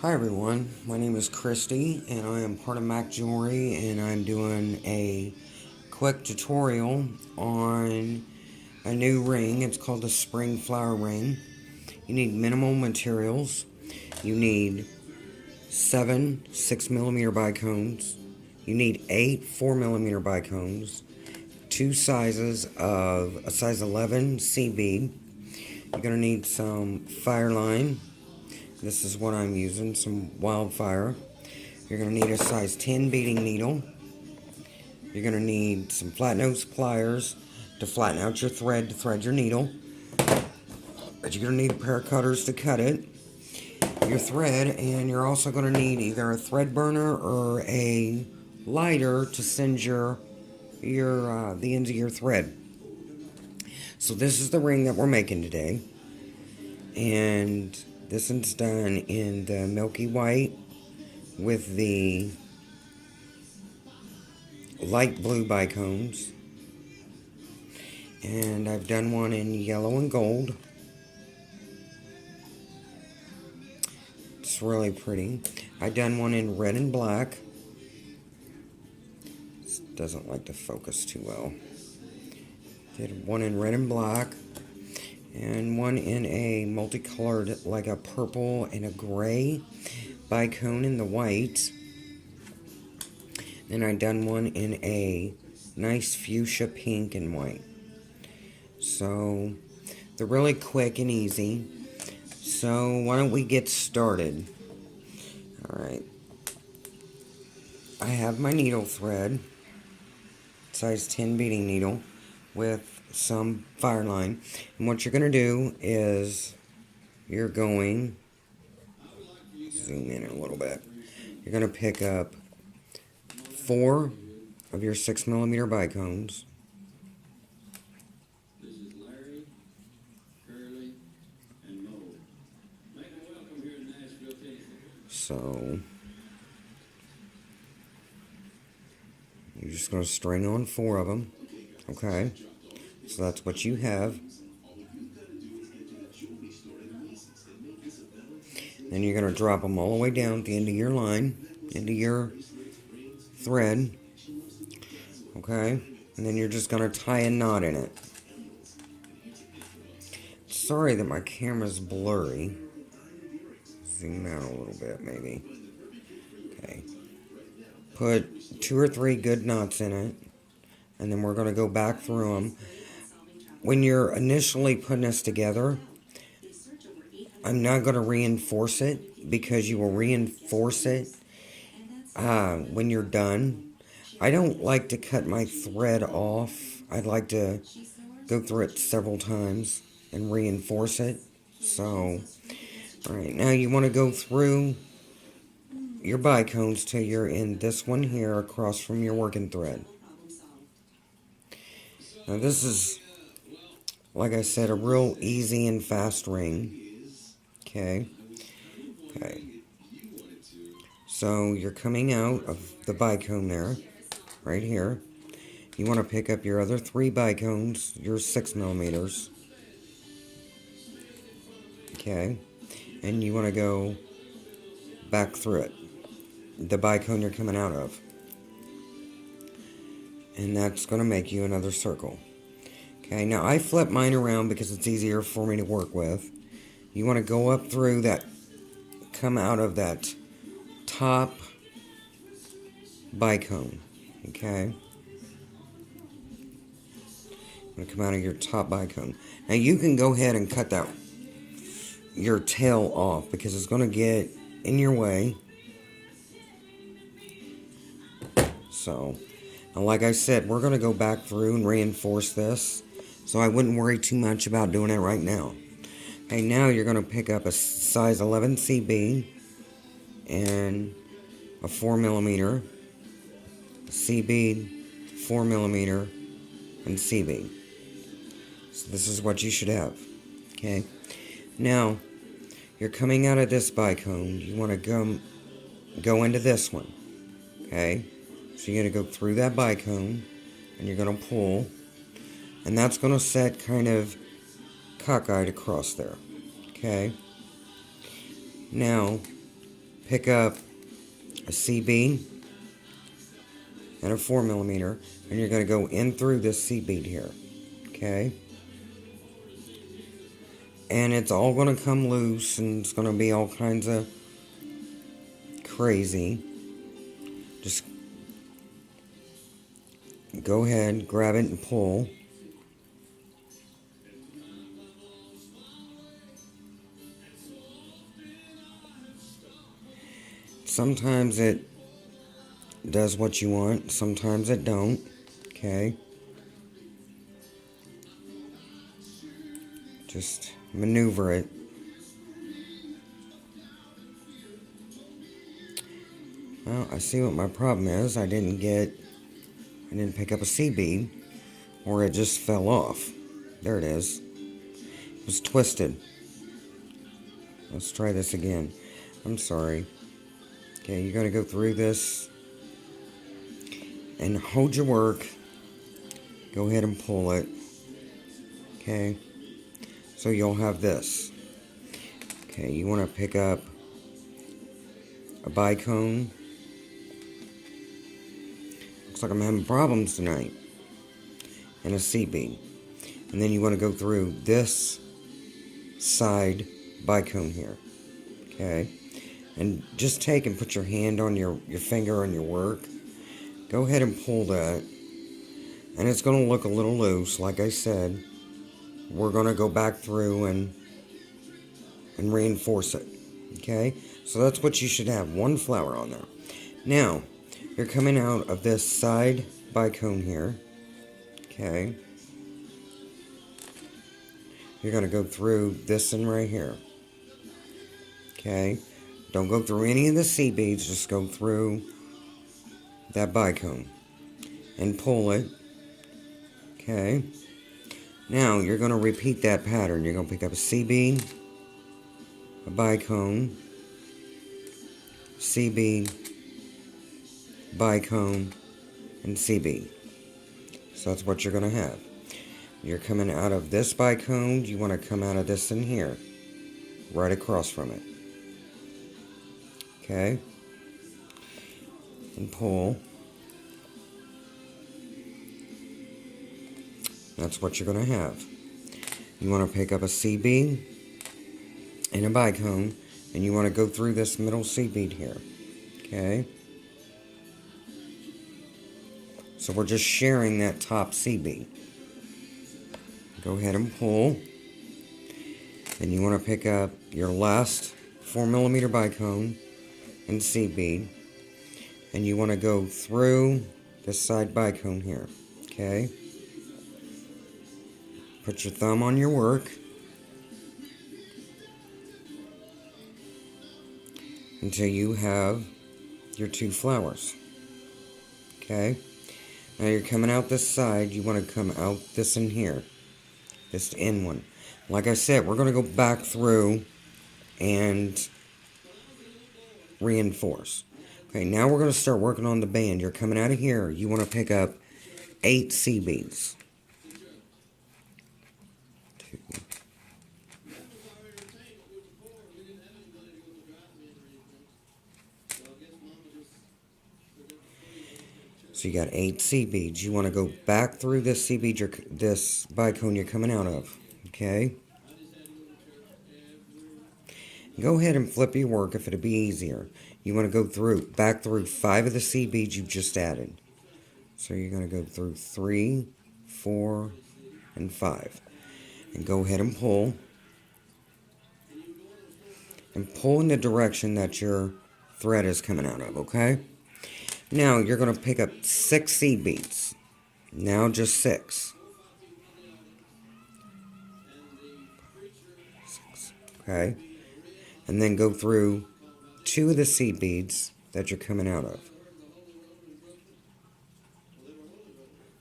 Hi everyone, my name is Christy and I am part of Mac Jewelry and I'm doing a quick tutorial on a new ring. It's called the Spring Flower Ring. You need minimal materials. You need 7 6mm bicones. You need 8 4mm bicones. 2 sizes of a size 11 C bead. You're going to need some fireline. This is what I'm using, some wildfire. You're going to need a size 10 beading needle. You're going to need some flat nose pliers to flatten out your thread to thread your needle. But you're going to need a pair of cutters to cut it, your thread, and you're also going to need either a thread burner or a lighter to send the ends of your thread. So this is the ring that we're making today. And this one's done in the milky white with the light blue bicones. And I've done one in yellow and gold. It's really pretty. I've done one in red and black. This doesn't like to focus too well. Did one in red and black. And one in a multicolored, like a purple and a gray bicone in the white. And I done one in a nice fuchsia pink and white. So they're really quick and easy. So why don't we get started? Alright. I have my needle thread, size 10 beading needle, with some fireline. And what you're going to do is you're going, zoom in a little bit, you're going to pick up 4 of your 6mm bicones. So you're just going to string on 4 of them. Okay, so that's what you have. Then you're going to drop them all the way down at the end of your line, into your thread. Okay, and then you're just going to tie a knot in it. Sorry that my camera's blurry. Zoom out a little bit, maybe. Okay. Put 2 or 3 good knots in it, and then we're going to go back through them. When you're initially putting this together, I'm not going to reinforce it, because you will reinforce it when you're done. I don't like to cut my thread off. I'd like to go through it several times and reinforce it. So, alright, now you want to go through your bicones till you're in this one here across from your working thread. Now this is, like I said, a real easy and fast ring. Okay. So you're coming out of the bicone there, right here. You want to pick up your other 3 bicones, your 6mm. Okay. And you want to go back through it, the bicone you're coming out of. And that's going to make you another circle. Okay, now I flip mine around because it's easier for me to work with. You want to go up through that, come out of that top bicone. Okay? I'm going to come out of your top bicone. Now you can go ahead and cut that, your tail off, because it's going to get in your way. So, now like I said, we're going to go back through and reinforce this. So I wouldn't worry too much about doing it right now. Okay, now you're going to pick up a size 11 CB and a 4mm, CB, 4mm, and CB. So this is what you should have. Okay. Now, you're coming out of this bicone. You want to go into this one. Okay. So you're going to go through that bicone, and you're going to pull, and that's going to set kind of cockeyed across there. Okay. Now, pick up a C bead and a 4mm, and you're going to go in through this C bead here, okay? And it's all going to come loose, and it's going to be all kinds of crazy. Just go ahead, grab it and pull. Sometimes it does what you want, sometimes it don't, okay? Just maneuver it. Well, I see what my problem is. I didn't pick up a C bead, or it just fell off. There it is. It was twisted. Let's try this again. I'm sorry. Okay, you're gonna go through this and hold your work. Go ahead and pull it. Okay, so you'll have this. Okay, you want to pick up a bicone. Looks like I'm having problems tonight. And a C bead. And then you want to go through this side bicone here. Okay, and just take and put your hand on your finger on your work. Go ahead and pull that. And it's going to look a little loose, like I said. We're going to go back through and reinforce it. Okay? So that's what you should have. One flower on there. Now, you're coming out of this side bicone here. Okay? You're going to go through this one right here. Okay? Don't go through any of the C beads. Just go through that bicone. And pull it. Okay? Now, you're going to repeat that pattern. You're going to pick up a C bead, a bicone, C bead, bicone, and C bead. So that's what you're going to have. You're coming out of this bicone. You want to come out of this in here, right across from it. Okay? And pull. That's what you're going to have. You want to pick up a C bead and a bicone, and you want to go through this middle C bead here. Okay? So we're just sharing that top C bead. Go ahead and pull. Then you want to pick up your last 4mm bicone and C bead, and you want to go through this side bicone here. Okay? Put your thumb on your work until you have your 2 flowers. Okay? Now you're coming out this side. You want to come out this in here. This end one. Like I said, we're going to go back through and reinforce. Okay, now we're going to start working on the band. You're coming out of here. You want to pick up 8 C beads. 2. So you got 8 C beads. You want to go back through this C bead, this bicone you're coming out of. Okay? Go ahead and flip your work if it'll be easier. You want to go back through 5 of the C beads you've just added. So you're going to go through 3, 4, and 5. And go ahead and pull. And pull in the direction that your thread is coming out of, okay? Now you're going to pick up 6 C beads. Now just 6. 6. Okay? And then go through 2 of the C beads that you're coming out of.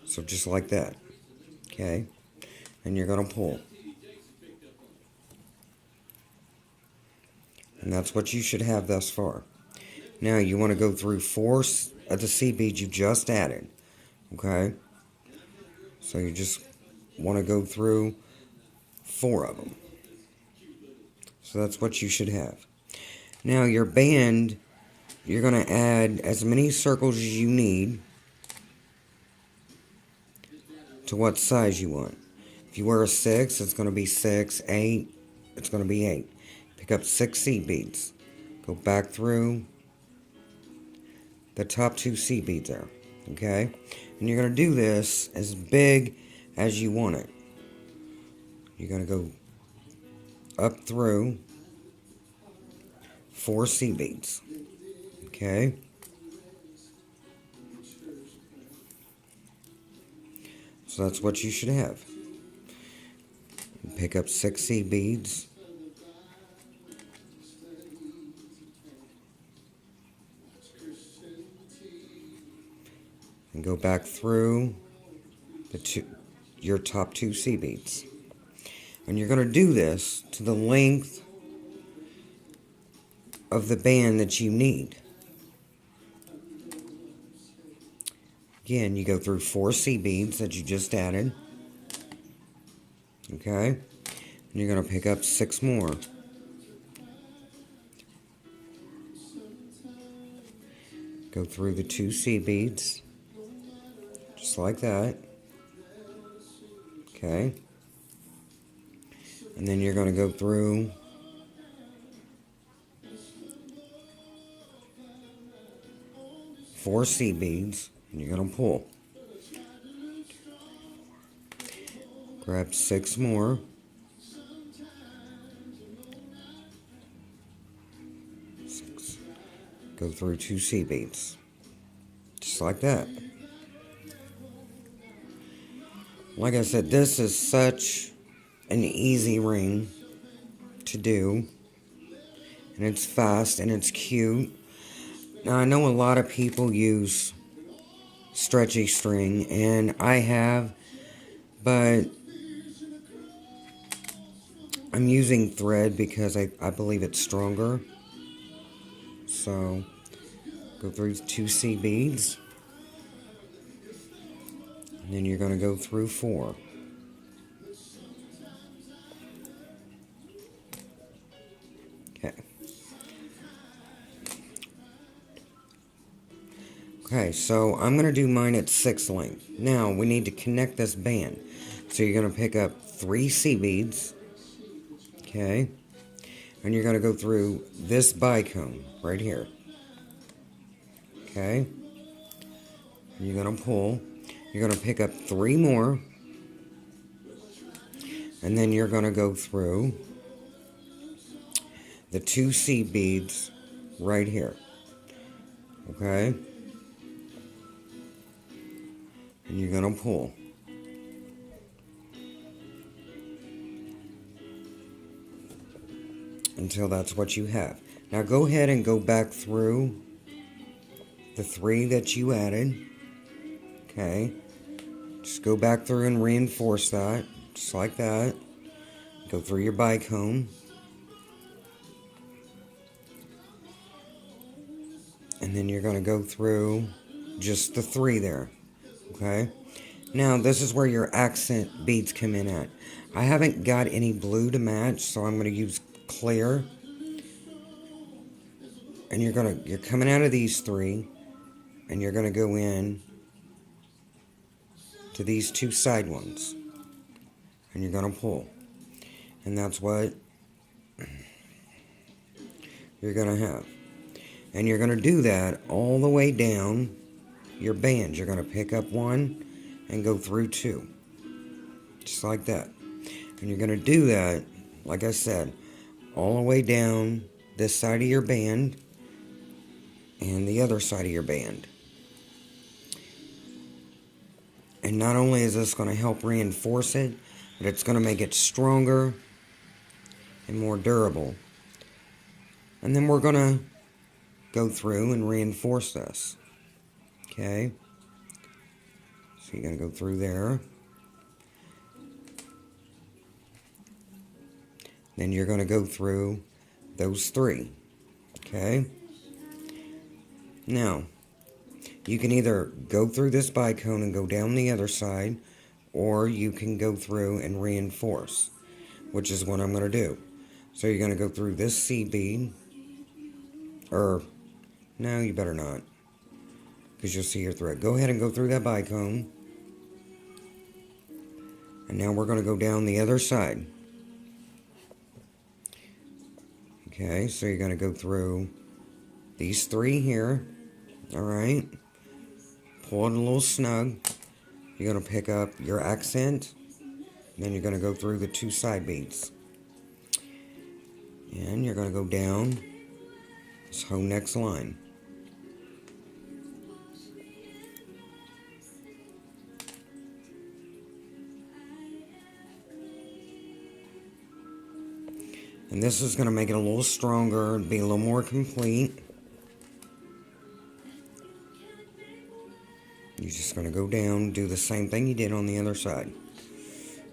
So just like that. Okay? And you're going to pull. And that's what you should have thus far. Now you want to go through 4 of the C beads you just added. Okay? So you just want to go through 4 of them. So that's what you should have. Now your band, you're going to add as many circles as you need to what size you want. If you wear a 6, it's going to be 6, 8, it's going to be 8. Pick up 6 seed beads. Go back through the top 2 seed beads there. Okay? And you're going to do this as big as you want it. You're going to go up through 4 seed beads. Okay? So that's what you should have. Pick up 6 seed beads. And go back through your top 2 seed beads. And you're going to do this to the length of the band that you need. Again, you go through 4 seed beads that you just added. Okay? And you're going to pick up 6 more. Go through the 2 seed beads. Just like that. Okay? And then you're going to go through 4 seed beads, and you're going to pull. Grab 6 more. Go through 2 seed beads. Just like that. Like I said, this is such an easy ring to do. And it's fast and it's cute. Now, I know a lot of people use stretchy string, and I have, but I'm using thread because I believe it's stronger. So, go through 2 seed beads. And then you're going to go through 4. Okay. Okay, so I'm going to do mine at 6 length. Now, we need to connect this band. So you're going to pick up 3 seed beads. Okay. And you're going to go through this bicone right here. Okay. And you're going to pull. You're going to pick up 3 more. And then you're going to go through the 2 seed beads right here. Okay. And you're going to pull. Until that's what you have. Now go ahead and go back through the 3 that you added. Okay. Just go back through and reinforce that. Just like that. Go through your bicone. And then you're going to go through just the 3 there. Okay. Now this is where your accent beads come in at. I haven't got any blue to match, so I'm going to use clear. And you're coming out of these 3, and you're going to go in to these 2 side ones, and you're going to pull, and that's what you're going to have. And you're going to do that all the way down your bands. You're going to pick up 1 and go through 2, just like that. And you're going to do that, like I said, all the way down this side of your band and the other side of your band. And not only is this going to help reinforce it, but it's going to make it stronger and more durable. And then we're going to go through and reinforce this. Okay? So you're going to go through there. Then you're going to go through those 3. Okay? Now, you can either go through this bicone and go down the other side, or you can go through and reinforce, which is what I'm going to do. So you're going to go through this seed bead, No, you better not, because you'll see your thread. Go ahead and go through that bicone. And now we're going to go down the other side. Okay, so you're going to go through these 3 here. Alright. Pull it a little snug. You're going to pick up your accent. Then you're going to go through the 2 side beads. And you're going to go down this whole next line. And this is going to make it a little stronger, be a little more complete. You're just going to go down, do the same thing you did on the other side.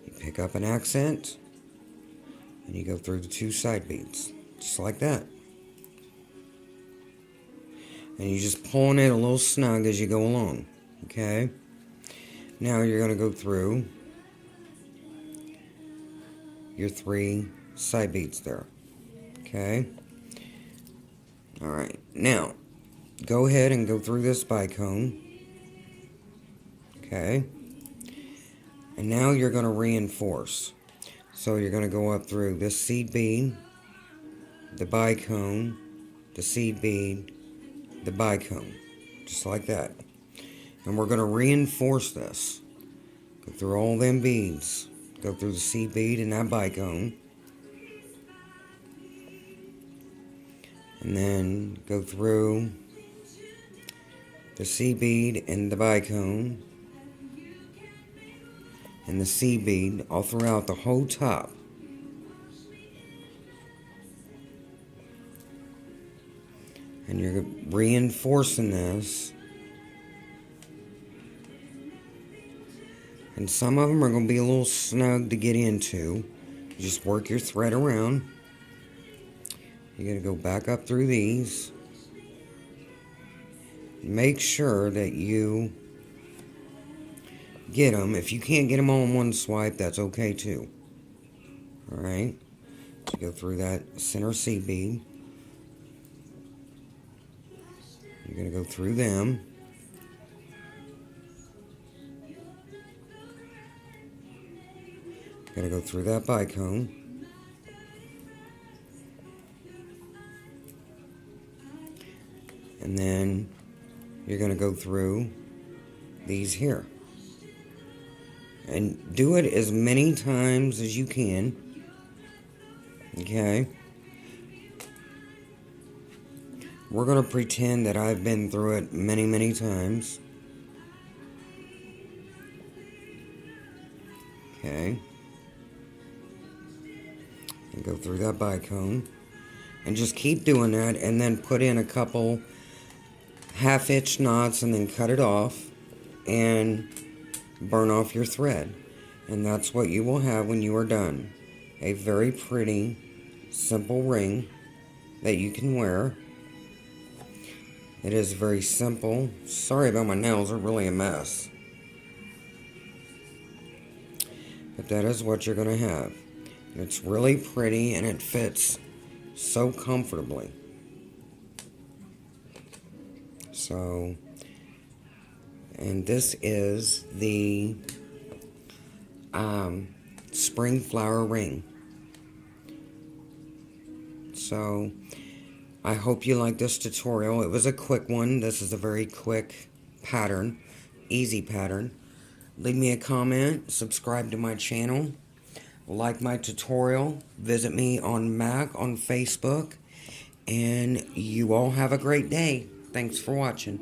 You pick up an accent, and you go through the 2 side beads, just like that. And you're just pulling it a little snug as you go along, okay? Now you're going to go through your 3 side beads there, okay? Alright, now go ahead and go through this bicone, okay? And now you're going to reinforce. So you're going to go up through this seed bead, the bicone, the seed bead, the bicone, just like that. And we're going to reinforce this. Go through all them beads, go through the seed bead and that bicone. And then go through the seed bead and the bicone and the seed bead all throughout the whole top. And you're reinforcing this. And some of them are going to be a little snug to get into. You just work your thread around. You're going to go back up through these. Make sure that you get them. If you can't get them all in one swipe, that's okay too. Alright. So go through that center seed bead. You're going to go through them. You're going to go through that bicone. And then you're going to go through these here. And do it as many times as you can. Okay? We're going to pretend that I've been through it many, many times. Okay? And go through that bicone. And just keep doing that, and then put in a couple half-inch knots and then cut it off and burn off your thread. And that's what you will have when you are done. A very pretty, simple ring that you can wear. It is very simple. Sorry about my nails, they're really a mess. But that is what you're going to have. It's really pretty and it fits so comfortably. So, and this is the spring flower ring. So, I hope you like this tutorial. It was a quick one. This is a very quick pattern, easy pattern. Leave me a comment, subscribe to my channel, like my tutorial, visit me on Mac on Facebook, and you all have a great day. Thanks for watching.